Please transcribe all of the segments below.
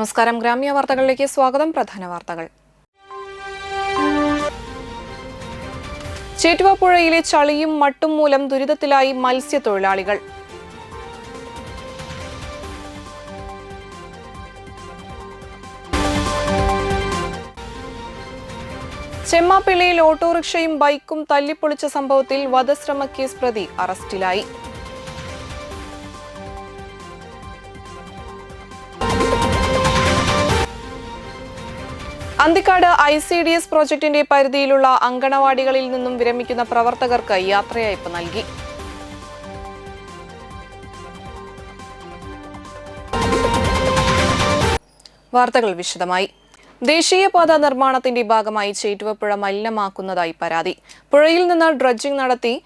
നമസ്കാരം. ഗ്രാമീയ വാർത്തകളിലേക്ക് സ്വാഗതം. പ്രധാന വാർത്തകൾ. ചേറ്റുവ പുഴയിലെ ചളിയും മട്ടും മൂലം ദുരിതത്തിലായി മത്സ്യത്തൊഴിലാളികൾ. ചെമ്മാപ്പിള്ളിയിൽ ഓട്ടോറിക്ഷയും ബൈക്കും തല്ലിപ്പൊളിച്ച സംഭവത്തിൽ വധശ്രമ കേസ് പ്രതി അറസ്റ്റിലായി. അന്തിക്കാട് ICDS പ്രോജക്ടിന്റെ പരിധിയിലുള്ള അങ്കണവാടികളിൽ നിന്നും വിരമിക്കുന്ന പ്രവർത്തകർക്ക് യാത്രയയപ്പ് നൽകി. വാർത്തകൾ വിശദമായി. ദേശീയപാത നിർമ്മാണത്തിന്റെ ഭാഗമായി ചേറ്റുവ പുഴ മലിനമാക്കുന്നതായി പരാതി. പുഴയിൽ നിന്ന് ഡ്രഡ്ജിംഗ് നടത്തി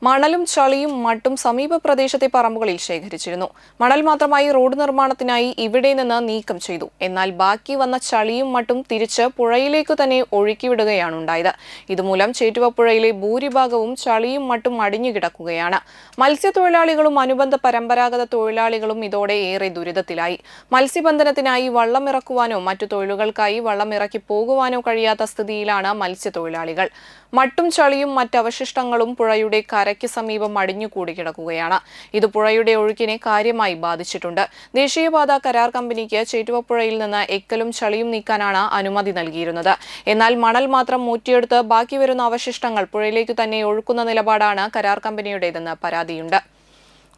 മണലും ചളിയും മട്ടും സമീപ പ്രദേശത്തെ പറമ്പുകളിൽ ശേഖരിച്ചിരുന്നു. മണൽ മാത്രമായി റോഡ് നിർമ്മാണത്തിനായി ഇവിടെ നിന്ന് നീക്കം ചെയ്തു. എന്നാൽ ബാക്കി വന്ന ചളിയും മട്ടും തിരിച്ച് പുഴയിലേക്കു തന്നെ ഒഴുക്കിവിടുകയാണുണ്ടായത്. ഇതുമൂലം ചേറ്റുവ പുഴയിലെ ഭൂരിഭാഗവും ചളിയും മട്ടും അടിഞ്ഞുകിടക്കുകയാണ്. മത്സ്യത്തൊഴിലാളികളും അനുബന്ധ പരമ്പരാഗത തൊഴിലാളികളും ഇതോടെ ഏറെ ദുരിതത്തിലായി. മത്സ്യബന്ധനത്തിനായി വള്ളമിറക്കുവാനോ മറ്റു തൊഴിലുകൾക്കായി വള്ളമിറക്കി പോകുവാനോ കഴിയാത്ത സ്ഥിതിയിലാണ് മത്സ്യത്തൊഴിലാളികൾ. മട്ടും ചളിയും മറ്റവശിഷ്ടങ്ങളും പുഴയുടെ കരയ്ക്ക് സമീപം അടിഞ്ഞുകൂടി കിടക്കുകയാണ്. ഇത് പുഴയുടെ ഒഴുക്കിനെ കാര്യമായി ബാധിച്ചിട്ടുണ്ട്. ദേശീയപാത കരാർ കമ്പനിക്ക് ചേറ്റുവ പുഴയിൽ നിന്ന് എക്കലും ചളിയും നീക്കാനാണ് അനുമതി നൽകിയിരുന്നത്. എന്നാൽ മണൽ മാത്രം മൂറ്റിയെടുത്ത് ബാക്കി വരുന്ന അവശിഷ്ടങ്ങൾ പുഴയിലേക്ക് തന്നെ ഒഴുക്കുന്ന നിലപാടാണ് കരാർ കമ്പനിയുടേതെന്ന് പരാതിയുണ്ട്.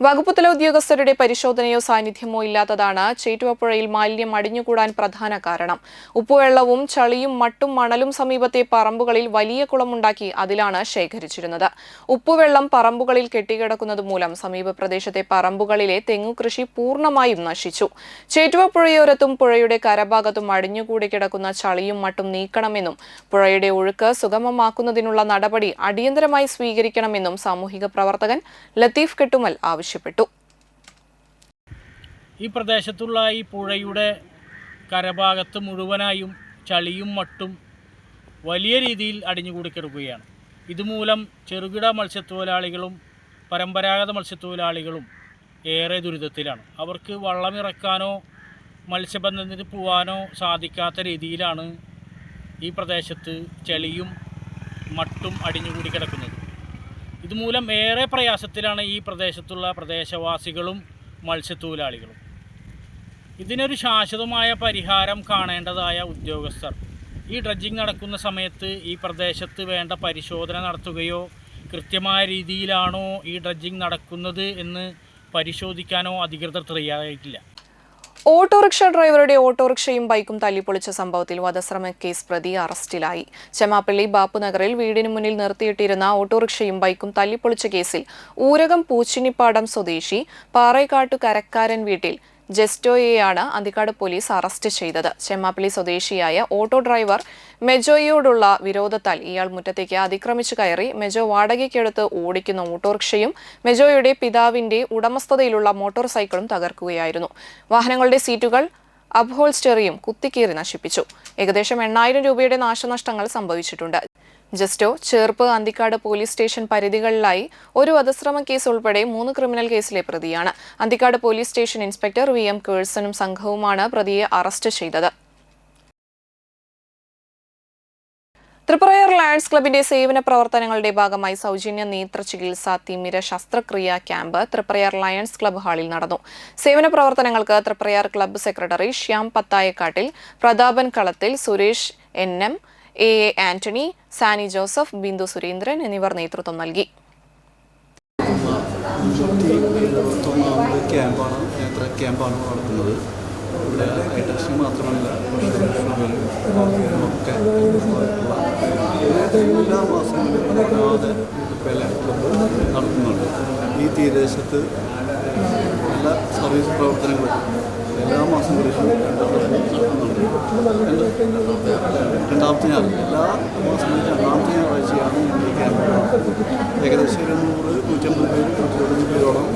വകുപ്പുതല ഉദ്യോഗസ്ഥരുടെ പരിശോധനയോ സാന്നിധ്യമോ ഇല്ലാത്തതാണ് ചേറ്റുവ പുഴയിൽ മാലിന്യം അടിഞ്ഞുകൂടാൻ പ്രധാന കാരണം. ഉപ്പുവെള്ളവും ചളിയും മട്ടും മണലും സമീപത്തെ പറമ്പുകളിൽ വലിയ കുളമുണ്ടാക്കി അതിലാണ് ശേഖരിച്ചിരുന്നത്. ഉപ്പുവെള്ളം പറമ്പുകളിൽ കെട്ടിക്കിടക്കുന്നത് മൂലം സമീപ പ്രദേശത്തെ പറമ്പുകളിലെ തെങ്ങുകൃഷി പൂർണ്ണമായും നശിച്ചു. ചേറ്റുവ പുഴയോരത്തും പുഴയുടെ കരഭാഗത്തും അടിഞ്ഞുകൂടി കിടക്കുന്ന ചളിയും മട്ടും നീക്കണമെന്നും പുഴയുടെ ഒഴുക്ക് സുഗമമാക്കുന്നതിനുള്ള നടപടി അടിയന്തരമായി സ്വീകരിക്കണമെന്നും സാമൂഹിക പ്രവർത്തകൻ ലത്തീഫ് കെട്ടുമൽ ആവശ്യപ്പെട്ടു. ഈ പ്രദേശത്തുള്ള ഈ പുഴയുടെ കരഭാഗത്ത് മുഴുവനായും ചളിയും മട്ടും വലിയ രീതിയിൽ അടിഞ്ഞുകൂടി കിടക്കുകയാണ്. ഇതുമൂലം ചെറുകിട മത്സ്യത്തൊഴിലാളികളും പരമ്പരാഗത മത്സ്യത്തൊഴിലാളികളും ഏറെ ദുരിതത്തിലാണ്. അവർക്ക് വള്ളമിറക്കാനോ മത്സ്യബന്ധനത്തിന് പോകാനോ സാധിക്കാത്ത രീതിയിലാണ് ഈ പ്രദേശത്ത് ചളിയും മട്ടും അടിഞ്ഞുകൂടി കിടക്കുന്നത്. ഇതുമൂലം ഏറെ പ്രയാസത്തിലാണ് ഈ പ്രദേശത്തുള്ള പ്രദേശവാസികളും മത്സ്യത്തൊഴിലാളികളും. ഇതിനൊരു ശാശ്വതമായ പരിഹാരം കാണേണ്ടതായ ഉദ്യോഗസ്ഥർ ഈ ഡ്രഡ്ജിംഗ് നടക്കുന്ന സമയത്ത് ഈ പ്രദേശത്ത് വേണ്ട പരിശോധന നടത്തുകയോ കൃത്യമായ രീതിയിലാണോ ഈ ഡ്രഡ്ജിംഗ് നടക്കുന്നത് എന്ന് പരിശോധിക്കാനോ അധികൃതർ തയ്യാറായിട്ടില്ല. ഓട്ടോറിക്ഷ ഡ്രൈവറുടെ ഓട്ടോറിക്ഷയും ബൈക്കും തല്ലിപ്പൊളിച്ച സംഭവത്തിൽ വധശ്രമ കേസ് പ്രതി അറസ്റ്റിലായി. ചെമ്മാപ്പള്ളി ബാപ്പുനഗറിൽ വീടിന് മുന്നിൽ നിർത്തിയിട്ടിരുന്ന ഓട്ടോറിക്ഷയും ബൈക്കും തല്ലിപ്പൊളിച്ച കേസിൽ ഊരകം പൂച്ചിനിപ്പാടം സ്വദേശി പാറേക്കാട്ടു കരക്കാരൻ വീട്ടിൽ ജെസ്റ്റോയെയാണ് അന്തിക്കാട് പോലീസ് അറസ്റ്റ് ചെയ്തത്. ചെമ്മാപ്പള്ളി സ്വദേശിയായ ഓട്ടോ ഡ്രൈവർ മെജോയോടുള്ള വിരോധത്താൽ ഇയാൾ മുറ്റത്തേക്ക് അതിക്രമിച്ചു കയറി മെജോ വാടകയ്ക്കെടുത്ത് ഓടിക്കുന്ന ഓട്ടോറിക്ഷയും മെജോയുടെ പിതാവിന്റെ ഉടമസ്ഥതയിലുള്ള മോട്ടോർ സൈക്കിളും തകർക്കുകയായിരുന്നു. വാഹനങ്ങളുടെ സീറ്റുകൾ അപ്ഹോൾസ്റ്ററിയും കുത്തിക്കീറി നശിപ്പിച്ചു. ഏകദേശം 8,000 രൂപയുടെ നാശനഷ്ടങ്ങൾ സംഭവിച്ചിട്ടുണ്ട്. ജസ്റ്റോ, ചേർപ്പ്, അന്തിക്കാട് പോലീസ് സ്റ്റേഷൻ പരിധികളിലായി ഒരു വധശ്രമ കേസ് ഉൾപ്പെടെ 3 ക്രിമിനൽ കേസിലെ പ്രതിയാണ്. Anthikad police station inspector VM കേഴ്സണും സംഘവുമാണ് പ്രതിയെ അറസ്റ്റ് ചെയ്തത്. തൃപ്രയാർ ലയൺസ് ക്ലബിന്റെ സേവന പ്രവർത്തനങ്ങളുടെ ഭാഗമായി സൗജന്യ നേത്ര ചികിത്സ തിമിര ശസ്ത്രക്രിയ ക്യാമ്പ് തൃപ്രയാർ ലയൺസ് ക്ലബ് ഹാളിൽ നടന്നു. സേവന പ്രവർത്തനങ്ങൾക്ക് തൃപ്രയാർ ക്ലബ്ബ് സെക്രട്ടറി ശ്യാം പത്തായക്കാട്ടിൽ, പ്രതാപൻ കളത്തിൽ, സുരേഷ് NM, AA ആന്റണി, സാനി ജോസഫ്, ബിന്ദു സുരേന്ദ്രൻ എന്നിവർ നേതൃത്വം നൽകി. ക്യാമ്പാണ് നടത്തുന്നത്. ഇവിടെ ഐ മാത്രമല്ല എല്ലാ മാസങ്ങളിലും നടത്തുന്നുണ്ട്. ഈ തീരദേശത്ത് എല്ലാ സർവീസ് പ്രവർത്തനങ്ങളും എല്ലാ മാസങ്ങളിലും നടത്തുന്നുണ്ട്. രണ്ടാമത്തെ ഞായറാഴ്ച എല്ലാ മാസങ്ങളിലും രണ്ടാമത്തെ ഞായറാഴ്ചയാണ് ഈ ക്യാമ്പ്. ഏകദേശം 100-150 പേരോളം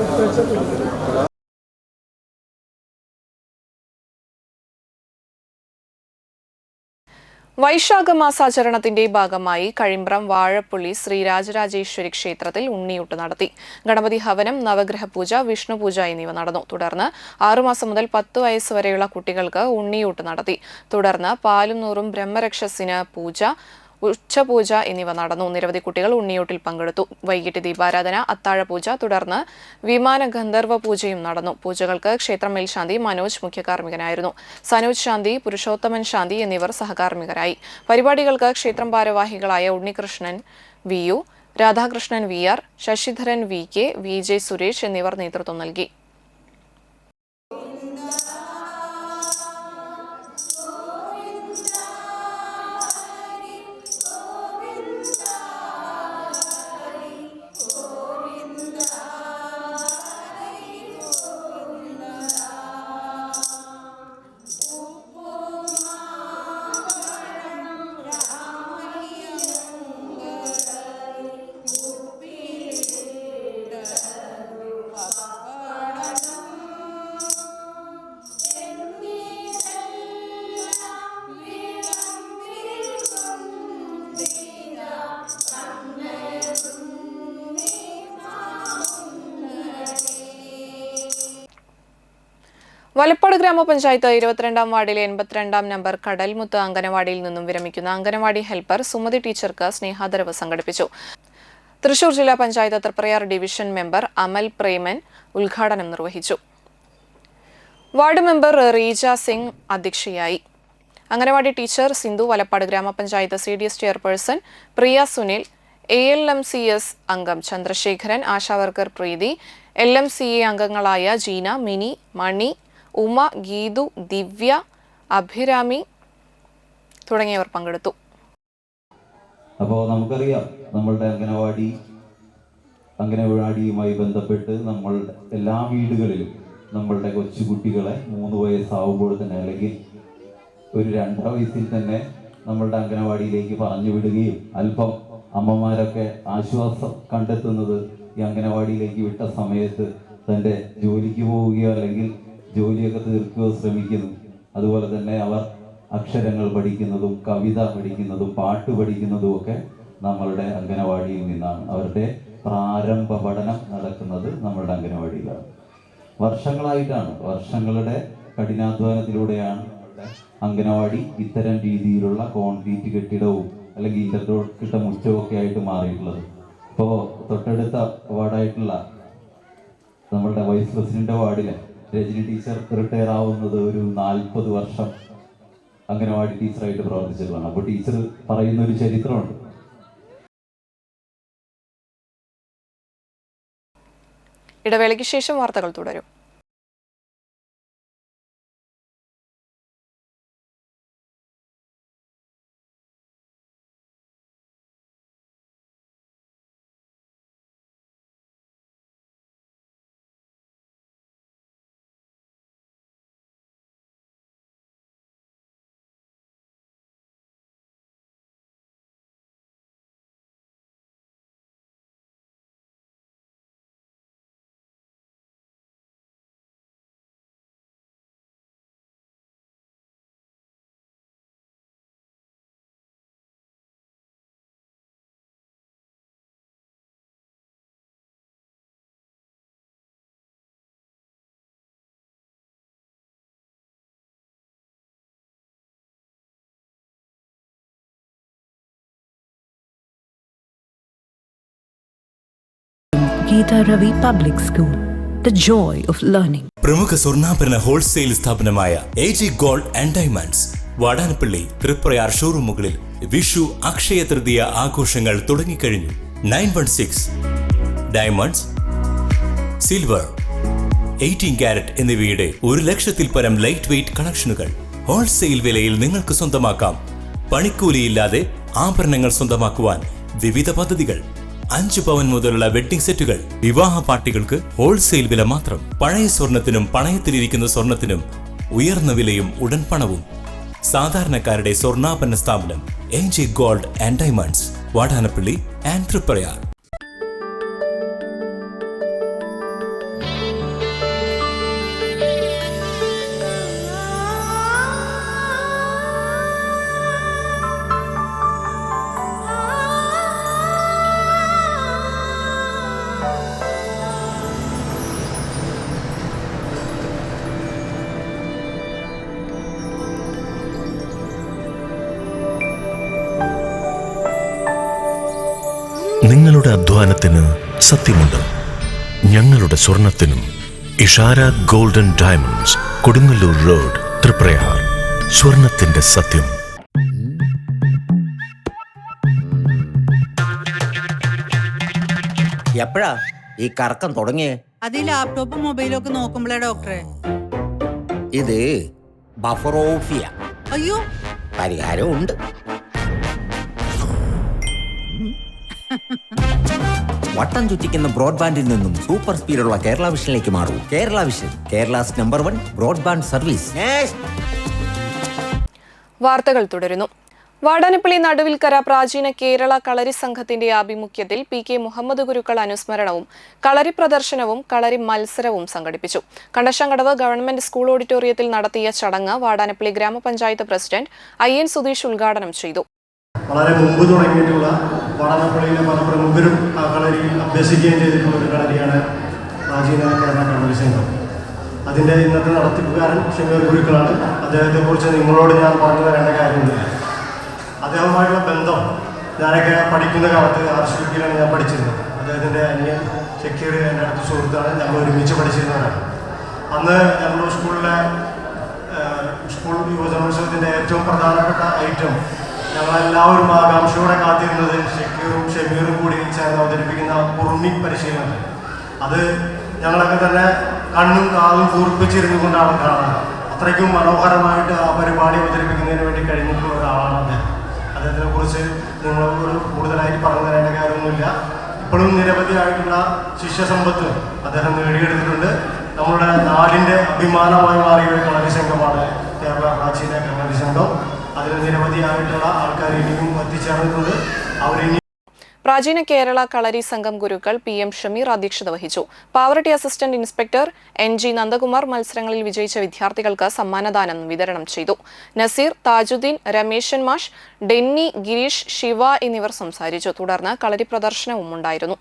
വൈശാഖ മാസാചരണത്തിന്റെ ഭാഗമായി കഴിമ്പ്രം വാഴപ്പുള്ളി ശ്രീ രാജരാജേശ്വരി ക്ഷേത്രത്തിൽ ഉണ്ണിയൂട്ട് നടത്തി. ഗണപതി ഹവനം, നവഗ്രഹ പൂജ, വിഷ്ണു പൂജ എന്നിവ നടന്നു. തുടർന്ന് 6 മാസം മുതൽ 10 വയസ്സ് വരെയുള്ള കുട്ടികൾക്ക് ഉണ്ണിയൂട്ട് നടത്തി. തുടർന്ന് പാലും നൂറും, ബ്രഹ്മരക്ഷസിന് പൂജ, ഉച്ചപൂജ എന്നിവ നടന്നു. നിരവധി കുട്ടികൾ ഉണ്ണിയൂട്ടിൽ പങ്കെടുത്തു. വൈകിട്ട് ദീപാരാധന, അത്താഴപൂജ, തുടർന്ന് വിമാന ഗന്ധർവ പൂജയും നടന്നു. പൂജകൾക്ക് ക്ഷേത്രം മേൽശാന്തി മനോജ് മുഖ്യകാർമ്മികനായിരുന്നു. സനോജ് ശാന്തി, പുരുഷോത്തമൻ ശാന്തി എന്നിവർ സഹകാർമ്മികരായി. പരിപാടികൾക്ക് ക്ഷേത്രം ഭാരവാഹികളായ ഉണ്ണികൃഷ്ണൻ വി.യു, രാധാകൃഷ്ണൻ വി.ആർ, ശശിധരൻ വി.കെ, വി.ജെ. സുരേഷ് എന്നിവർ നേതൃത്വം നൽകി. വലപ്പാട് ഗ്രാമപഞ്ചായത്ത് 22-ാം വാർഡിലെ 82-ാം നമ്പർ കടൽമുത്ത് അംഗനവാടിയിൽ നിന്നും വിരമിക്കുന്ന അംഗനവാടി ഹെൽപ്പർ സുമതി ടീച്ചർക്ക് സ്നേഹാദരവ് സംഘടിപ്പിച്ചു. തൃശൂർ ജില്ലാ പഞ്ചായത്ത് തൃപ്രയാർ ഡിവിഷൻ മെമ്പർ അമൽ പ്രേമൻ ഉദ്ഘാടനം നിർവഹിച്ചു. വാർഡ് മെമ്പർ റീജ സിംഗ് അധ്യക്ഷയായി. അംഗനവാടി ടീച്ചർ സിന്ധു, വലപ്പാട് ഗ്രാമപഞ്ചായത്ത് CDS ചെയർപേഴ്സൺ പ്രിയ സുനിൽ, ALMCS അംഗം ചന്ദ്രശേഖരൻ, ആശാവർക്കർ പ്രീതി, LMCA അംഗങ്ങളായ ജീന, മിനി, മണി, ഉമ, ഗീതു, ദിവ്യ, അഭിരാമി തുടങ്ങിയവർ പങ്കെടുത്തു. അപ്പോൾ നമുക്കറിയാം, നമ്മളുടെ അംഗനവാടിയുമായി ബന്ധപ്പെട്ട് നമ്മൾ എല്ലാ വീടുകളിലും നമ്മളുടെ കൊച്ചുകുട്ടികളെ 3 വയസ്സാവുമ്പോൾ തന്നെ, അല്ലെങ്കിൽ ഒരു 2.5 വയസ്സിൽ തന്നെ നമ്മളുടെ അംഗനവാടിയിലേക്ക് പറഞ്ഞു വിടുകയും അല്പം അമ്മമാരൊക്കെ ആശ്വാസം കണ്ടെത്തുന്നത് ഈ അംഗനവാടിയിലേക്ക് വിട്ട സമയത്ത് തൻ്റെ ജോലിക്ക് പോവുകയോ അല്ലെങ്കിൽ ജോലിയൊക്കെ തീർക്കുകയോ ശ്രമിക്കുന്നു. അതുപോലെ തന്നെ അവർ അക്ഷരങ്ങൾ പഠിക്കുന്നതും കവിത പഠിക്കുന്നതും പാട്ട് പഠിക്കുന്നതും ഒക്കെ നമ്മളുടെ അംഗനവാടിയിൽ നിന്നാണ്. അവരുടെ പ്രാരംഭ പഠനം നടക്കുന്നത് നമ്മളുടെ അംഗനവാടിയിലാണ്. വർഷങ്ങളുടെ കഠിനാധ്വാനത്തിലൂടെയാണ് നമ്മളുടെ അംഗനവാടി ഇത്തരം രീതിയിലുള്ള കോൺക്രീറ്റ് കെട്ടിടവും അല്ലെങ്കിൽ ഇന്റർലോക്കിട്ട മുറ്റവും ഒക്കെ ആയിട്ട് മാറിയിട്ടുള്ളത്. ഇപ്പോൾ തൊട്ടടുത്ത വാർഡായിട്ടുള്ള നമ്മളുടെ വൈസ് പ്രസിഡന്റ് വാർഡിലെ രജനി ടീച്ചർ റിട്ടയർ ആവുന്നത് ഒരു 40 വർഷം അംഗനവാടി ടീച്ചറായിട്ട് പ്രവർത്തിച്ചതാണ്. അപ്പോൾ ടീച്ചർ പറയുന്ന ഒരു ചരിത്രമുണ്ട്. ഇടവേളയ്ക്ക് ശേഷം വാർത്തകൾ തുടരും. Geeta Ravi Public School, the joy of learning. പ്രമുഖ സ്വർണ്ണാഭരണ ഹോൾസെയിൽ സ്ഥാപനമായ AG Gold and Diamonds Vadanappally Triprayar ഷോറൂമുകളിൽ വിഷു, അക്ഷയ തൃതീയ ആഘോഷങ്ങൾ തുടങ്ങിക്കഴിഞ്ഞു. 916 ഡയമണ്ട്സ്, സിൽവർ, 18 കാരറ്റ് എന്നിവയുടെ 1 ലക്ഷത്തിൽ പരം ലൈറ്റ് വെയ്റ്റ് കളക്ഷനുകൾ ഹോൾസെയിൽ വിലയിൽ നിങ്ങൾക്ക് സ്വന്തമാക്കാം. പണിക്കൂലിയില്ലാതെ ആഭരണങ്ങൾ സ്വന്തമാക്കുവാൻ വിവിധ പദ്ധതികൾ. 5 പവൻ മുതലുള്ള വെഡ്ഡിംഗ് സെറ്റുകൾ. വിവാഹ പാർട്ടികൾക്ക് ഹോൾസെയിൽ വില മാത്രം. പഴയ സ്വർണത്തിനും പണയത്തിലിരിക്കുന്ന സ്വർണത്തിനും ഉയർന്ന വിലയും ഉടൻ പണവും. സാധാരണക്കാരുടെ സ്വർണ്ണാഭരണ സ്ഥാപനം AG Gold and Diamonds, Vadanappally and Triprayar. നിങ്ങളുടെ അധ്വാനത്തിന് സത്യമുണ്ട്, ഞങ്ങളുടെ സ്വർണത്തിനും. Ishara golden diamonds, Kodungallur road, Triprayar. സ്വർണത്തിന്റെ സത്യം. എപ്പോഴാ ഈ കറക്കം തുടങ്ങിയേ? അത് ഈ ലാപ്ടോപ്പും മൊബൈലും ഒക്കെ നോക്കുമ്പോഴേ ഡോക്ടറെ. ഇത് ബഫറോഫിയ. അയ്യോ, പരിഹാരം ഉണ്ട്. വട്ടം ചുറ്റിക്കുന്ന ബ്രോഡ്ബാൻഡിൽ നിന്നും സൂപ്പർ സ്പീഡുള്ള കേരള വിഷനിലേക്ക് മാറൂ. Kerala vision, Kerala's number 1 broadband service. വാർത്തകൾ തുടരുന്നു. വാടാനപ്പള്ളി നടുവിൽക്കര പ്രാചീന കേരള കളരി സംഘത്തിന്റെ ആഭിമുഖ്യത്തിൽ PK മുഹമ്മദ് ഗുരുക്കൾ അനുസ്മരണവും കളരി പ്രദർശനവും കളരി മത്സരവും സംഘടിപ്പിച്ചു. കണ്ടശങ്കടവ് ഗവൺമെന്റ് സ്കൂൾ ഓഡിറ്റോറിയത്തിൽ നടത്തിയ ചടങ്ങ് വാടാനപ്പള്ളി ഗ്രാമപഞ്ചായത്ത് പ്രസിഡന്റ് IN സുധീഷ് ഉദ്ഘാടനം ചെയ്തു. വളരെ മുമ്പ് തുടങ്ങിയിട്ടുള്ള വാടാനപ്പള്ളിയിലെ പല പ്രമുഖരും ആ കളരി അഭ്യസിക്കുകയും ചെയ്തിട്ടുള്ള ഒരു കളരിയാണ് പ്രാചീന കേരള കളരി സംഘം. അതിൻ്റെ ഇന്നത്തെ നടത്തിപ്പുകാരൻ ഷമീർ ഗുരുക്കളാണ്. അദ്ദേഹത്തെക്കുറിച്ച് നിങ്ങളോട് ഞാൻ പറഞ്ഞു തരേണ്ട കാര്യമില്ല. അദ്ദേഹവുമായിട്ടുള്ള ബന്ധം ഞാനൊക്കെ പഠിക്കുന്ന കാലത്ത് ആർഷിപ്പിലാണ് ഞാൻ പഠിച്ചിരുന്നത്. അദ്ദേഹത്തിൻ്റെ അനിയൻ ഷക്കീർ എൻ്റെ അടുത്ത സുഹൃത്താണ്. ഞങ്ങൾ ഒരുമിച്ച് പഠിച്ചിരുന്നവരാണ്. അന്ന് ഞങ്ങളുടെ സ്കൂൾ യുവജനോത്സവത്തിൻ്റെ ഏറ്റവും പ്രധാനപ്പെട്ട ഐറ്റം ഞങ്ങളെല്ലാവരും ആകാംക്ഷയോടെ കാത്തിരുന്നത് ഷക്കീറും ഷമീറും കൂടി ചേർന്ന് അവതരിപ്പിക്കുന്ന കുറുമി പരിശീലനം. അത് ഞങ്ങളൊക്കെ തന്നെ കണ്ണും കാതും കൂർപ്പിച്ചിരുന്നു കൊണ്ടാണ് കാണുന്നത്. അത്രയ്ക്കും മനോഹരമായിട്ട് ആ പരിപാടി അവതരിപ്പിക്കുന്നതിന് വേണ്ടി കഴിഞ്ഞിട്ടുള്ള ഒരാളാണ് അദ്ദേഹം. അദ്ദേഹത്തിനെ കുറിച്ച് നിങ്ങളോട് കൂടുതലായിട്ട് പറഞ്ഞു തരേണ്ട കാര്യമൊന്നുമില്ല. ഇപ്പോഴും നിരവധിയായിട്ടുള്ള ശിഷ്യസമ്പത്ത് അദ്ദേഹം നേടിയെടുത്തിട്ടുണ്ട്. നമ്മുടെ നാടിൻ്റെ അഭിമാനമായി മാറിയ ഒരു കളരി സംഘമാണ് കേരള പ്രാചീന കളരി സംഘം. അതിന് നിരവധിയായിട്ടുള്ള ആൾക്കാർ ഇനിയും എത്തിച്ചേർന്നിട്ടുണ്ട്. അവരിനി പ്രാചീന കേരള കളരി സംഘം ഗുരുക്കൾ PM ഷമീർ അധ്യക്ഷത വഹിച്ചു. Pavaratti assistant inspector NG Nandakumar മത്സരങ്ങളിൽ വിജയിച്ച വിദ്യാർത്ഥികൾക്ക് സമ്മാനദാനം വിതരണം ചെയ്തു. നസീർ, താജുദ്ദീൻ, രമേശൻ മാഷ്, ഡെന്നി, ഗിരീഷ്, ശിവ എന്നിവർ സംസാരിച്ചു. തുടർന്ന് കളരി പ്രദർശനവും ഉണ്ടായിരുന്നു.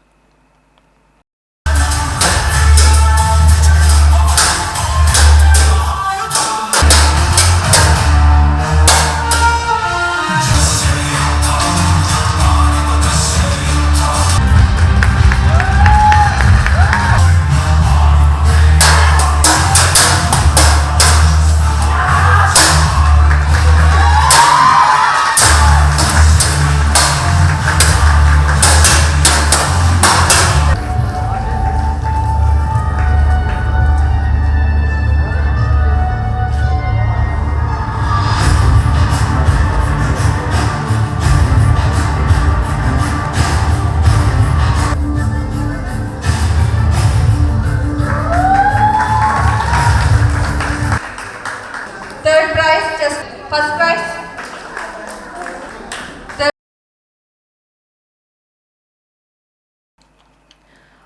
First prize.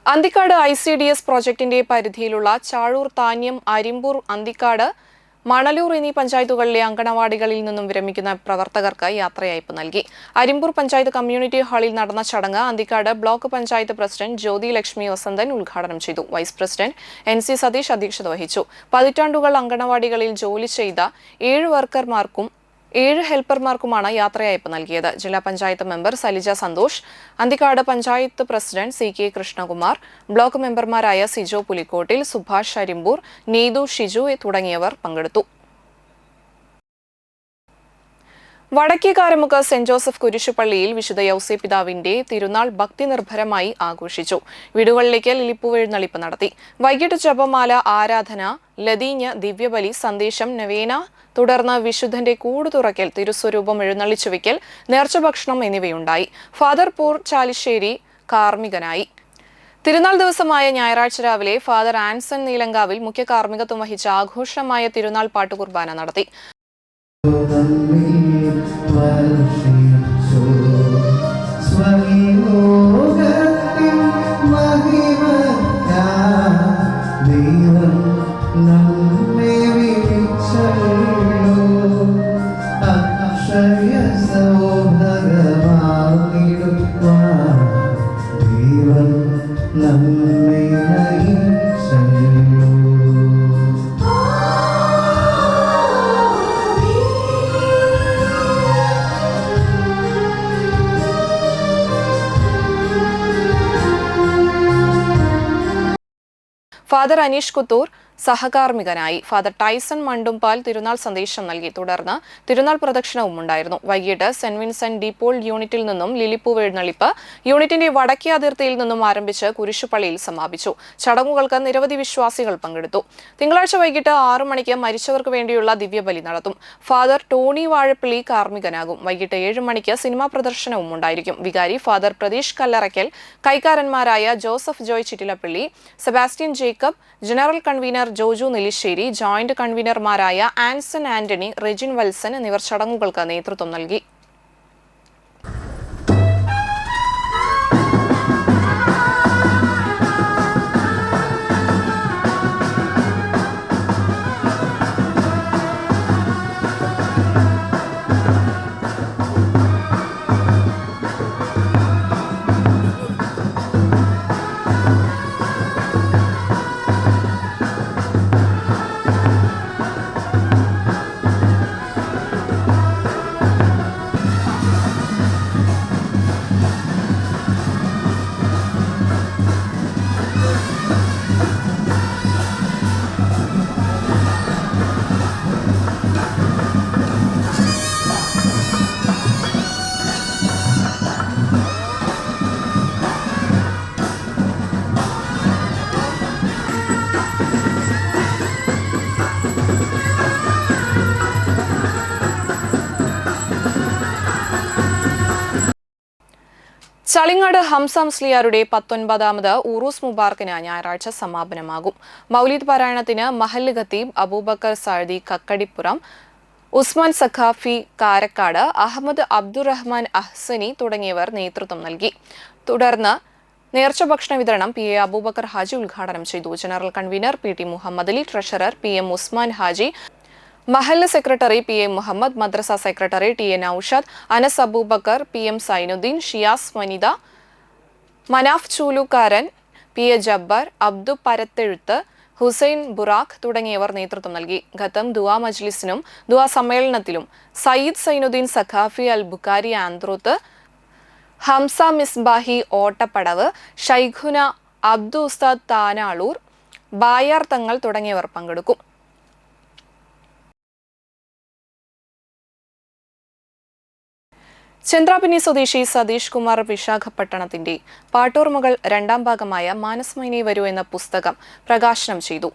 അന്തിക്കാട് ICDS പ്രോജക്ടിന്റെ പരിധിയിലുള്ള ചാഴൂർ, താന്യം, അരിമ്പൂർ, അന്തിക്കാട്, മണലൂർ എന്നീ പഞ്ചായത്തുകളിലെ അങ്കണവാടികളിൽ നിന്നും വിരമിക്കുന്ന പ്രവർത്തകർക്ക് യാത്രയയപ്പ് നൽകി. അരിമ്പൂർ പഞ്ചായത്ത് കമ്മ്യൂണിറ്റി ഹാളിൽ നടന്ന ചടങ്ങ് അന്തിക്കാട് ബ്ലോക്ക് പഞ്ചായത്ത് പ്രസിഡന്റ് ജ്യോതി ലക്ഷ്മി വസന്തൻ ഉദ്ഘാടനം ചെയ്തു. വൈസ് പ്രസിഡന്റ് NC സതീഷ് അധ്യക്ഷത വഹിച്ചു. പതിറ്റാണ്ടുകൾ അങ്കണവാടികളിൽ ജോലി ചെയ്ത 7 ഹെൽപ്പർമാർക്കുമാണ് യാത്രയയപ്പ് നൽകിയത്. ജില്ലാ panchayat member Salija Santhosh, Anthikad panchayat president CK Krishnakumar, block മെമ്പർമാരായ സിജോ പുലിക്കോട്ടിൽ, സുഭാഷ് അരിമ്പൂർ, നീതു, ഷിജു തുടങ്ങിയവർ പങ്കെടുത്തു. വടക്കേക്കാരമുക്ക് സെന്റ് ജോസഫ് കുരിശുപള്ളിയിൽ വിശുദ്ധ യൗസേ പിതാവിന്റെ തിരുനാൾ ഭക്തിനിർഭരമായി ആഘോഷിച്ചു. വീടുകളിലേക്ക് ലിലിപ്പൂവെഴുന്നള്ളിപ്പ് നടത്തി. വൈകിട്ട് ജപമാല, ആരാധന, ലതീഞ്ഞ്, ദിവ്യബലി, സന്ദേശം, നവേന, തുടർന്ന് വിശുദ്ധന്റെ കൂട് തുറക്കൽ, തിരുസ്വരൂപം എഴുന്നള്ളിച്ചു വയ്ക്കൽ, നേർച്ചഭക്ഷണം എന്നിവയുണ്ടായി. ഫാദർ പൂർ ചാലിശ്ശേരി കാർമ്മികനായി. തിരുനാൾ ദിവസമായ ഞായറാഴ്ച രാവിലെ ഫാദർ ആൻസൺ നീലങ്കാവിൽ മുഖ്യ കാർമ്മികത്വം വഹിച്ച ആഘോഷമായ തിരുനാൾ പാട്ടുകുർബാന നടത്തി. ഫാദർ അനീഷ് കുത്തൂർ സഹകാർമ്മികനായി. ഫാദർ ടൈസൺ മണ്ടുംപാൽ തിരുനാൾ സന്ദേശം നൽകി. തുടർന്ന് തിരുനാൾ പ്രദക്ഷിണവും ഉണ്ടായിരുന്നു. വൈകിട്ട് സെന്റ് വിൻസെന്റ് ഡീപോൾ യൂണിറ്റിൽ നിന്നും ലിലിപ്പൂവ് എഴുന്നള്ളിപ്പ് യൂണിറ്റിന്റെ വടക്കേ അതിർത്തിയിൽ നിന്നും ആരംഭിച്ച് കുരിശുപള്ളിയിൽ സമാപിച്ചു. ചടങ്ങുകൾക്ക് നിരവധി വിശ്വാസികൾ പങ്കെടുത്തു. തിങ്കളാഴ്ച വൈകിട്ട് 6 മണിക്ക് മരിച്ചവർക്ക് വേണ്ടിയുള്ള ദിവ്യബലി നടത്തും. ഫാദർ ടോണി വാഴപ്പിള്ളി കാർമ്മികനാകും. വൈകിട്ട് 7 മണിക്ക് സിനിമാ പ്രദർശനവും ഉണ്ടായിരിക്കും. വികാരി ഫാദർ പ്രതീഷ് കല്ലറയ്ക്കൽ, കൈക്കാരന്മാരായ Joseph Joy Chittilappally, Sebastian Jacob, general convener Joju Nellissery, joint കൺവീനർമാരായ ആൻസൺ ആന്റണി, റെജിൻ വത്സൻ എന്നിവർ ചടങ്ങുകൾക്ക് നേതൃത്വം നൽകി. ചളിങ്ങാട് ഹംസ മുസ്ലിയാരുടെ 19ാമത് ഉറൂസ് മുബാറക്കിന് ഞായറാഴ്ച സമാപനമാകും. മൗലിദ് പാരായണത്തിന് മഹല്ല് ഖത്തീബ് അബൂബക്കർ സാഴ്ദി കക്കടിപ്പുറം, ഉസ്മാൻ സഖാഫി കാരക്കാട്, അഹമ്മദ് അബ്ദുറഹ്മാൻ അഹ്സനി തുടങ്ങിയവർ നേതൃത്വം നൽകി. തുടർന്ന് നേർച്ച ഭക്ഷണ വിതരണം PA അബൂബക്കർ ഹാജി ഉദ്ഘാടനം ചെയ്തു. General convener PT Muhammad Ali, treasurer PM Usman Haji, മഹല്ല് സെക്രട്ടറി PA മുഹമ്മദ്, മദ്രസ secretary TA Naushad, Anas Aboobacker, PM Zainuddin, Shiyas വനിത, മനാഫ് ചൂലുകാരൻ, PA ജബ്ബാർ, അബ്ദു പരത്തെഴുത്ത്, ഹുസൈൻ ബുറാഖ് തുടങ്ങിയവർ നേതൃത്വം നൽകി. ഖത്തം ദുആ മജ്ലിസിനും ദുആ സമ്മേളനത്തിലും സയ്യിദ് സൈനുദ്ദീൻ സഖാഫി അൽ ബുഖാരി ആന്ത്രൂത്ത്, ഹംസ മിസ്ബാഹി ഓട്ടപ്പടവ്, ഷൈഖുന അബ്ദു ഉസ്താദ് താനാളൂർ, ബായാർ തങ്ങൾ തുടങ്ങിയവർ പങ്കെടുക്കും. ചന്ദ്രാപിന്നി സ്വദേശി സതീഷ് കുമാർ വിശാഖപട്ടണത്തിന്റെ പാട്ടോർമകൾ 2ാം ഭാഗമായ മാനസ്മൈനി വരൂ എന്ന പുസ്തകം പ്രകാശനം ചെയ്തു.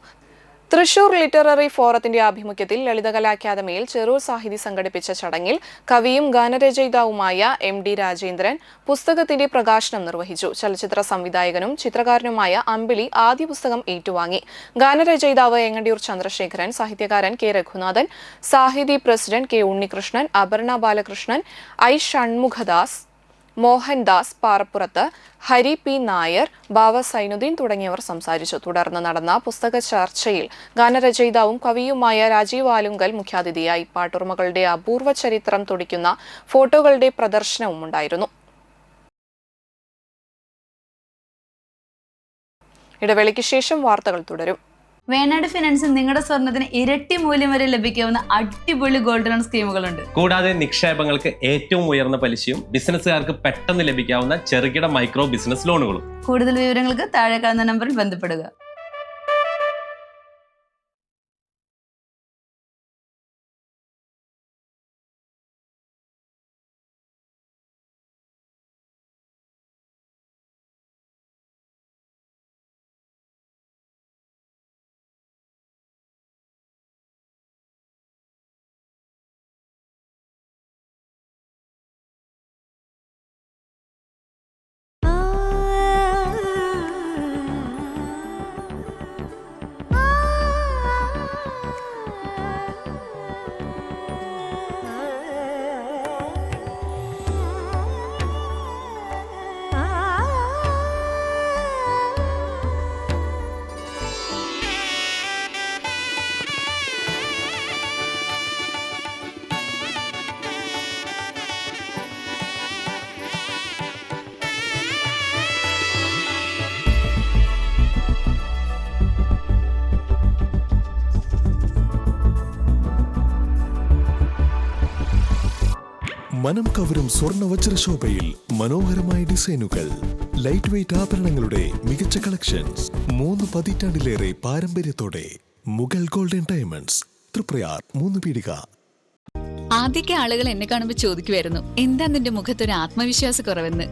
തൃശൂർ ലിറ്റററി ഫോറത്തിന്റെ ആഭിമുഖ്യത്തിൽ ലളിതകലാ അക്കാദമിയിൽ ചെറൂർ സാഹിതി സംഘടിപ്പിച്ച ചടങ്ങിൽ കവിയും ഗാനരചയിതാവുമായ MD രാജേന്ദ്രൻ പുസ്തകത്തിന്റെ പ്രകാശനം നിർവഹിച്ചു. ചലച്ചിത്ര സംവിധായകനും ചിത്രകാരനുമായ അമ്പിളി ആദ്യ പുസ്തകം ഏറ്റുവാങ്ങി. ഗാനരചയിതാവ് എങ്ങണ്ടിയൂർ ചന്ദ്രശേഖരൻ, സാഹിത്യകാരൻ K Raghunathan, Sahithi president K Unnikrishnan, Aparna Balakrishnan, I Shanmukhadas, Mohandas Parappurath, Hari P Nair, ബാവ സൈനുദ്ദീൻ തുടങ്ങിയവർ സംസാരിച്ചു. തുടർന്ന് നടന്ന പുസ്തക ചർച്ചയിൽ ഗാനരചയിതാവും കവിയുമായ രാജീവ് ആലുങ്കൽ മുഖ്യാതിഥിയായി. പാട്ടുർമകളുടെ അപൂർവ ചരിത്രം തുടിക്കുന്ന ഫോട്ടോകളുടെ പ്രദർശനവും ഉണ്ടായിരുന്നു. ഇടവേളയ്ക്ക് ശേഷം വാർത്തകൾ തുടരും. വേണാട് ഫിനാൻസിൽ നിങ്ങളുടെ സ്വർണ്ണത്തിന് ഇരട്ടി മൂല്യം വരെ ലഭിക്കാവുന്ന അടിപൊളി ഗോൾഡ് ലോൺ സ്കീമുകളുണ്ട്. കൂടാതെ നിക്ഷേപങ്ങൾക്ക് ഏറ്റവും ഉയർന്ന പലിശയും ബിസിനസ്സുകാർക്ക് പെട്ടെന്ന് ലഭിക്കാവുന്ന ചെറുകിട മൈക്രോ ബിസിനസ് ലോണുകളും. കൂടുതൽ വിവരങ്ങൾക്ക് താഴെ കാണുന്ന നമ്പറിൽ ബന്ധപ്പെടുക. മനം കവരും സ്വർണ്ണ വജ്രശോഭയിൽ മനോഹരമായ ഡിസൈനുകൾ, ലൈറ്റ് വെയ്റ്റ് ആഭരണങ്ങളുടെ മികച്ച കളക്ഷൻസ്, 3 പതിറ്റാണ്ടിലേറെ പാരമ്പര്യത്തോടെ മുഗൾ ഗോൾഡൻ ഡയമണ്ട്സ്, തൃപ്രയാർ 3 പീടിക. ആദ്യമൊക്കെ ആളുകൾ എന്നെ കാണുമ്പോൾ ചോദിക്കുമായിരുന്നു, എന്താ നിന്റെ മുഖത്തൊരു ആത്മവിശ്വാസ കുറവെന്ന്.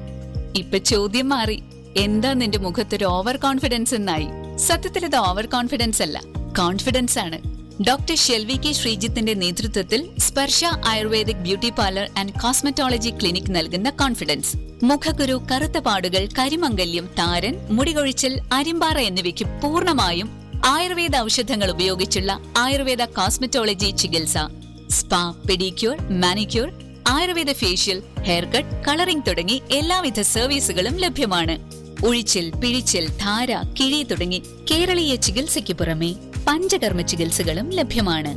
ഇപ്പൊ ചോദ്യം മാറി, എന്താ നിന്റെ മുഖത്തൊരു ഓവർ കോൺഫിഡൻസ് എന്നായി. സത്യത്തിൽ ഇത് ഓവർ കോൺഫിഡൻസ് അല്ല, കോൺഫിഡൻസ് ആണ്. ഡോക്ടർ ഷെൽവി കെ ശ്രീജിത്തിന്റെ നേതൃത്വത്തിൽ Sparsha ayurvedic beauty parlour and cosmetology clinic നൽകുന്ന കോൺഫിഡൻസ്. മുഖക്കുരു, കറുത്ത പാടുകൾ, കരിമംഗല്യം, താരൻ, മുടികൊഴിച്ചൽ, അരിമ്പാറ എന്നിവയ്ക്ക് പൂർണ്ണമായും ആയുർവേദ ഔഷധങ്ങൾ ഉപയോഗിച്ചുള്ള ആയുർവേദ കോസ്മെറ്റോളജി ചികിത്സ. Spa, pedicure, manicure, Ayurveda facial, hair cut, colouring തുടങ്ങി എല്ലാവിധ സർവീസുകളും ലഭ്യമാണ്. ഉഴിച്ചിൽ, പിഴിച്ചിൽ, ധാര, കിഴി തുടങ്ങി കേരളീയ ചികിത്സയ്ക്ക് പുറമെ പഞ്ചകർമ്മ ചികിത്സകളും ലഭ്യമാണ്.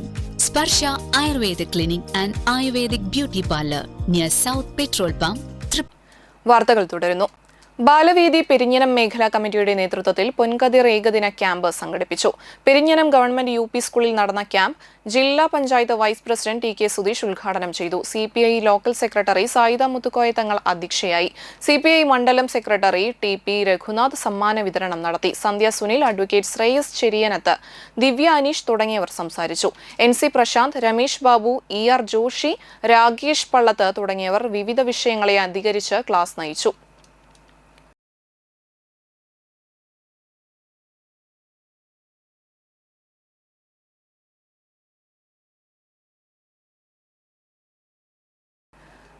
Sparsha Ayurveda clinic and ayurvedic beauty parlour near south petrol pump. വാർത്തകൾ തുടരുന്നു. ബാലവേദി പെരിഞ്ഞനം മേഖലാ കമ്മിറ്റിയുടെ നേതൃത്വത്തിൽ പൊൻകതിർ ഏകദിന ക്യാമ്പ് സംഘടിപ്പിച്ചു. പെരിഞ്ഞനം ഗവൺമെന്റ് UP സ്കൂളിൽ നടന്ന ക്യാമ്പ് ജില്ലാ panchayat vice president TK Sudheesh ഉദ്ഘാടനം ചെയ്തു. CPI local secretary Saida Muthukoya Thangal അധ്യക്ഷയായി. CPI മണ്ഡലം സെക്രട്ടറി TP രഘുനാഥ് സമ്മാന വിതരണം നടത്തി. സന്ധ്യ സുനിൽ, അഡ്വക്കേറ്റ് ശ്രേയസ് ചെരിയനത്ത്, ദിവ്യ അനീഷ് തുടങ്ങിയവർ സംസാരിച്ചു. NC പ്രശാന്ത്, രമേശ് ബാബു, ER ജോഷി, രാകേഷ് പള്ളത്ത് തുടങ്ങിയവർ വിവിധ വിഷയങ്ങളെ അധികരിച്ച് ക്ലാസ് നയിച്ചു.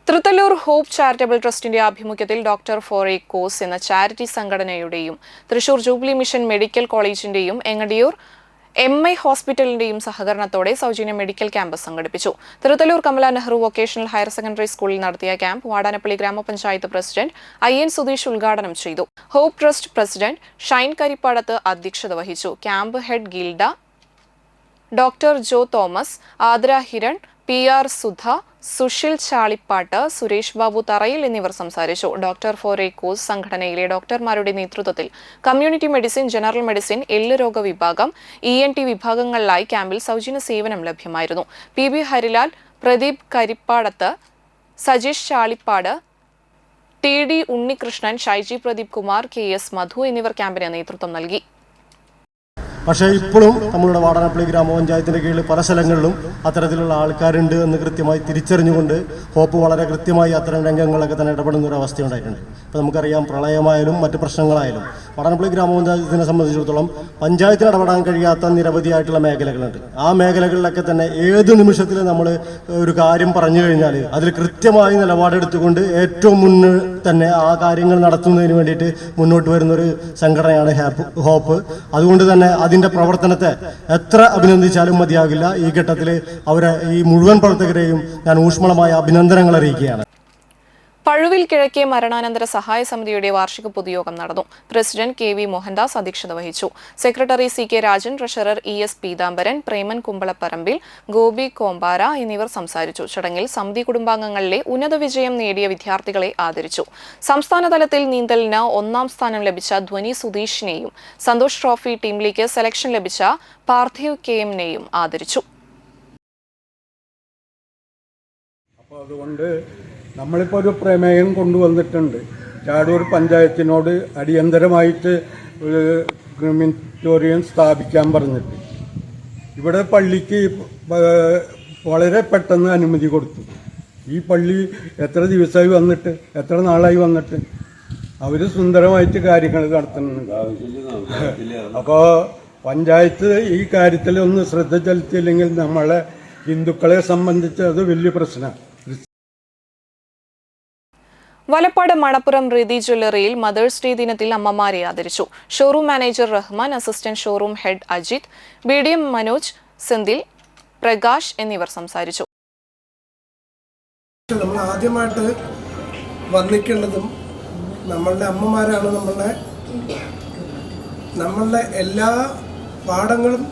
തൃത്തല്ലൂർ ഹോപ്പ് ചാരിറ്റബിൾ ട്രസ്റ്റിന്റെ ആഭിമുഖ്യത്തിൽ ഡോക്ടർ ഫോർ എ കോസ് എന്ന ചാരിറ്റി സംഘടനയുടെയും തൃശൂർ ജൂബിലി മിഷൻ മെഡിക്കൽ കോളേജിന്റെയും എങ്ങടിയൂർ MI ഹോസ്പിറ്റലിന്റെയും സഹകരണത്തോടെ സൗജന്യ മെഡിക്കൽ ക്യാമ്പ് സംഘടിപ്പിച്ചു. Thrithallur Kamala Nehru vocational higher secondary സ്കൂളിൽ നടത്തിയ ക്യാമ്പ് വാടാനപ്പള്ളി ഗ്രാമപഞ്ചായത്ത് പ്രസിഡന്റ് IN സുധീഷ് ഉദ്ഘാടനം ചെയ്തു. Hope trust president Shine Karippadath അധ്യക്ഷത വഹിച്ചു. Camp head Gilda doctor Jo Thomas, Aadra Hiran, PR Sudha, Sushil Chalippatt, Suresh Babu Tharayil എന്നിവർ സംസാരിച്ചു. ഡോക്ടർ ഫോർ എ കോസ് സംഘടനയിലെ ഡോക്ടർമാരുടെ നേതൃത്വത്തിൽ കമ്മ്യൂണിറ്റി മെഡിസിൻ, ജനറൽ മെഡിസിൻ, എല്ല് രോഗ വിഭാഗം, ENT വിഭാഗങ്ങളിലായി ക്യാമ്പിൽ സൗജന്യ സേവനം ലഭ്യമായിരുന്നു. PB Harilal, Pradeep Karippadath, Sajeesh ചാളിപ്പാട്, TD Unnikrishnan, Shaiji Pradeep Kumar, KS മധു എന്നിവർ ക്യാമ്പിന് നേതൃത്വം നൽകി. പക്ഷേ ഇപ്പോഴും നമ്മളുടെ വാടാനപ്പള്ളി ഗ്രാമപഞ്ചായത്തിൻ്റെ കീഴിൽ പല സ്ഥലങ്ങളിലും അത്തരത്തിലുള്ള ആൾക്കാരുണ്ട് എന്ന് കൃത്യമായി തിരിച്ചറിഞ്ഞുകൊണ്ട് ഹോപ്പ് വളരെ കൃത്യമായി അത്തരം രംഗങ്ങളൊക്കെ തന്നെ ഇടപെടുന്ന ഒരു അവസ്ഥ ഉണ്ടായിട്ടുണ്ട്. ഇപ്പോൾ നമുക്കറിയാം, പ്രളയമായാലും മറ്റ് പ്രശ്നങ്ങളായാലും വാടാനപ്പള്ളി ഗ്രാമപഞ്ചായത്തിനെ സംബന്ധിച്ചിടത്തോളം പഞ്ചായത്തിന് ഇടപെടാൻ കഴിയാത്ത നിരവധിയായിട്ടുള്ള മേഖലകളുണ്ട്. ആ മേഖലകളിലൊക്കെ തന്നെ ഏത് നിമിഷത്തിൽ നമ്മൾ ഒരു കാര്യം പറഞ്ഞു കഴിഞ്ഞാൽ അതിൽ കൃത്യമായി നിലപാടെടുത്തുകൊണ്ട് ഏറ്റവും മുന്നിൽ തന്നെ ആ കാര്യങ്ങൾ നടത്തുന്നതിന് വേണ്ടിയിട്ട് മുന്നോട്ട് വരുന്നൊരു സംഘടനയാണ് ഹോപ്പ്. അതുകൊണ്ട് തന്നെ അതിൻ്റെ പ്രവർത്തനത്തെ എത്ര അഭിനന്ദിച്ചാലും മതിയാകില്ല. ഈ ഘട്ടത്തിൽ അവരെ ഈ മുഴുവൻ പ്രവർത്തകരെയും ഞാൻ ഊഷ്മളമായ അഭിനന്ദനങ്ങൾ അറിയിക്കുകയാണ്. പഴുവിൽ കിഴക്കേ മരണാനന്തര സഹായ സമിതിയുടെ വാർഷിക പൊതുയോഗം നടന്നു. പ്രസിഡന്റ് KV മോഹൻദാസ് അധ്യക്ഷത വഹിച്ചു. Secretary CK Rajan, treasurer ES Peethambaran, Preman Kumbalaparambil, Gopi Kompara എന്നിവർ സംസാരിച്ചു. ചടങ്ങിൽ സമിതി കുടുംബാംഗങ്ങളിലെ ഉന്നത വിജയം നേടിയ വിദ്യാർത്ഥികളെ ആദരിച്ചു. സംസ്ഥാനതലത്തിൽ നീന്തലിന് 1ാം സ്ഥാനം ലഭിച്ച ധ്വനി സുധീഷിനെയും സന്തോഷ് ട്രോഫി ടീമിലേക്ക് സെലക്ഷൻ ലഭിച്ച പാർത്ഥിവ് KMനെയും ആദരിച്ചു. അതുകൊണ്ട് നമ്മളിപ്പോൾ ഒരു പ്രമേയം കൊണ്ടുവന്നിട്ടുണ്ട്. ചാടൂർ പഞ്ചായത്തിനോട് അടിയന്തരമായിട്ട് ഒരു ക്രിമിറ്റോറിയം സ്ഥാപിക്കാൻ പറഞ്ഞിട്ട് ഇവിടെ പള്ളിക്ക് വളരെ പെട്ടെന്ന് അനുമതി കൊടുത്തു. ഈ പള്ളി എത്ര ദിവസമായി വന്നിട്ട്, എത്ര നാളായി വന്നിട്ട്, അവർ സുന്ദരമായിട്ട് കാര്യങ്ങൾ നടത്തുന്നുണ്ട്. അപ്പോൾ പഞ്ചായത്ത് ഈ കാര്യത്തിൽ ഒന്ന് ശ്രദ്ധ ചെലുത്തിയില്ലെങ്കിൽ നമ്മളെ ഹിന്ദുക്കളെ സംബന്ധിച്ച് അത് വലിയ പ്രശ്നമാണ്. വലപ്പാട് മണപ്പുറം റിതി ജ്വല്ലറിയിൽ മദേഴ്സ് ഡേ ദിനത്തിൽ അമ്മമാരെ ആദരിച്ചു. Showroom manager Rahman, assistant showroom head Ajith, BDM Manoj, Senthil, Prakash എന്നിവർ സംസാരിച്ചു. നമ്മൾ ആദ്യമായിട്ട് വർണ്ണിക്കേണ്ടതും നമ്മളുടെ അമ്മമാരാണ്. നമ്മളുടെ എല്ലാ പാഠങ്ങളും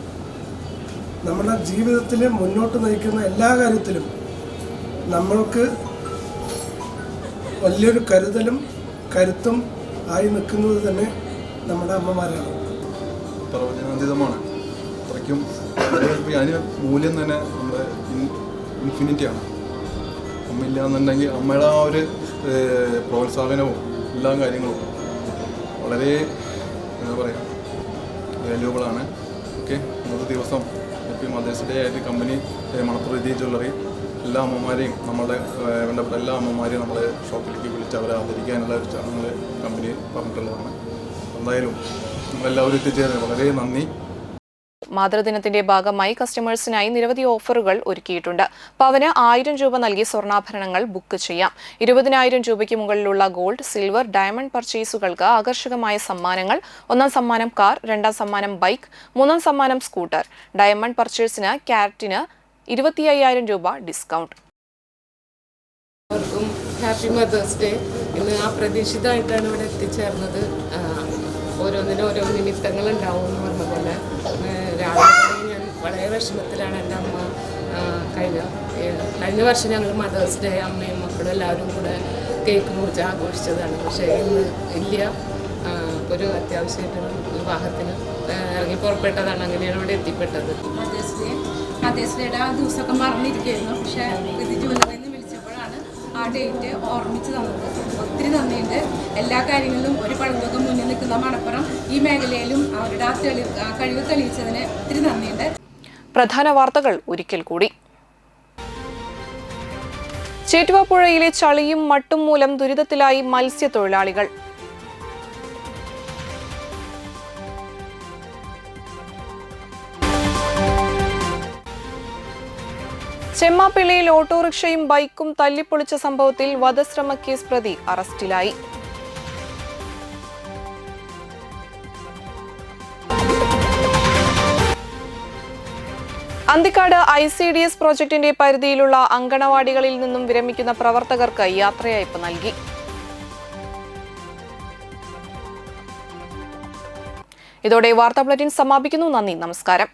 നമ്മുടെ ജീവിതത്തിൽ മുന്നോട്ട് നയിക്കുന്ന എല്ലാ കാര്യത്തിലും നമ്മൾക്ക് വലിയൊരു കരുതലും കരുത്തും ആയി നിൽക്കുന്നത് തന്നെ നമ്മുടെ അമ്മമാരാണ്. പ്രവചനാതീതമാണ്. അത്രയ്ക്കും അതിന് മൂല്യം തന്നെ നമ്മുടെ ഇൻഫിനിറ്റിയാണ്. അമ്മയില്ല എന്നുണ്ടെങ്കിൽ അമ്മയുടെ ആ ഒരു പ്രോത്സാഹനവും എല്ലാ കാര്യങ്ങളും വളരെ എന്താ പറയുക വാല്യൂബിളാണ്. ഓക്കെ, ഇന്നത്തെ ദിവസം ഹാപ്പി മദേഴ്സ് ഡേ ആയിട്ട് കമ്പനി മണപ്പുറത്തി ജ്വല്ലറി എല്ലാ അമ്മമാരെയും നമ്മളുടെ വേണ്ടപ്പെട്ട എല്ലാ അമ്മമാരെയും നമ്മളെ ഷോപ്പിലേക്ക് വിളിച്ച് അവരെ ആദരിക്കാനുള്ള ഒരു ചടങ്ങ് കമ്പനി പറഞ്ഞിട്ടുള്ളതാണ്. എന്തായാലും നമ്മളെല്ലാവരും എത്തിച്ചേരുന്നത് വളരെ നന്ദി. മാതൃദിനത്തിന്റെ ഭാഗമായി കസ്റ്റമേഴ്സിനായി നിരവധി ഓഫറുകൾ ഒരുക്കിയിട്ടുണ്ട്. പവന് 1000 രൂപ നൽകി സ്വർണ്ണാഭരണങ്ങൾ ബുക്ക് ചെയ്യാം. 20,000 രൂപയ്ക്ക് മുകളിലുള്ള ഗോൾഡ്, സിൽവർ, ഡയമണ്ട് പർച്ചേസുകൾക്ക് ആകർഷകമായ സമ്മാനങ്ങൾ. 1ാം സമ്മാനം കാർ, 2ാം സമ്മാനം ബൈക്ക്, 3ാം സമ്മാനം സ്കൂട്ടർ. ഡയമണ്ട് പർച്ചേസിന് ക്യാരറ്റിന് 25,000 രൂപ ഡിസ്കൗണ്ട്. Happy mothers day. ഇന്ന് അപ്രതീക്ഷിതമായിട്ടാണ് ഇവിടെ എത്തിച്ചേർന്നത്. ഓരോന്നിനും ഓരോ നിമിത്തങ്ങൾ ഉണ്ടാവും എന്ന് പറഞ്ഞ പോലെ രാവിലെ ഞാൻ വളരെ വിഷമത്തിലാണ്. എൻ്റെ അമ്മ കഴിഞ്ഞ വർഷം ഞങ്ങൾ മദേഴ്സ് ഡേ അമ്മയും മക്കളും എല്ലാവരും കൂടെ കേക്ക് മുറിച്ച് ആഘോഷിച്ചതാണ്. പക്ഷേ ഇന്ന് ഇല്ല. ഒരു അത്യാവശ്യമായിട്ട് വിവാഹത്തിന് ഇറങ്ങി പുറപ്പെട്ടതാണ്. അങ്ങനെയാണ് ഇവിടെ എത്തിപ്പെട്ടത്. മദേഴ്സ് ഡേയുടെ ആ ദിവസമൊക്കെ മറന്നിരിക്കുകയായിരുന്നു. പക്ഷേ ഇത് ജ്വല്ലറിയിൽ നിന്ന് വിളിച്ചപ്പോഴാണ് ആ ഡേറ്റ് ഓർമ്മിച്ച് തന്നത്. ഒത്തിരി നന്ദിയുണ്ട്. എല്ലാ കാര്യങ്ങളിലും ഒരു പഴുതൊക്കെ മുന്നിൽ നിൽക്കുന്ന മണപ്പുറം ഈ മേഖലയിലും അവരുടെ ആ കഴിവ് തെളിയിച്ചതിന് ഒത്തിരി നന്ദിയുണ്ട്. പ്രധാന വാർത്തകൾ ഒരിക്കൽ കൂടി. ചേറ്റുവ പുഴയിലെ ചളിയും മട്ടും മൂലം ദുരിതത്തിലായി മത്സ്യത്തൊഴിലാളികൾ. ചെമ്മാപ്പിള്ളിയിൽ ഓട്ടോറിക്ഷയും ബൈക്കും തല്ലിപ്പൊളിച്ച സംഭവത്തിൽ വധശ്രമ കേസ് പ്രതി അറസ്റ്റിലായി. അന്തിക്കാട് ICDS പ്രോജക്ടിന്റെ പരിധിയിലുള്ള അങ്കണവാടികളിൽ നിന്നും വിരമിക്കുന്ന പ്രവർത്തകർക്ക് യാത്രയയപ്പ് നൽകി. ഇതോടെ വാർത്താ ബുള്ളറ്റിൻ സമാപിക്കുന്നു. നന്ദി, നമസ്കാരം.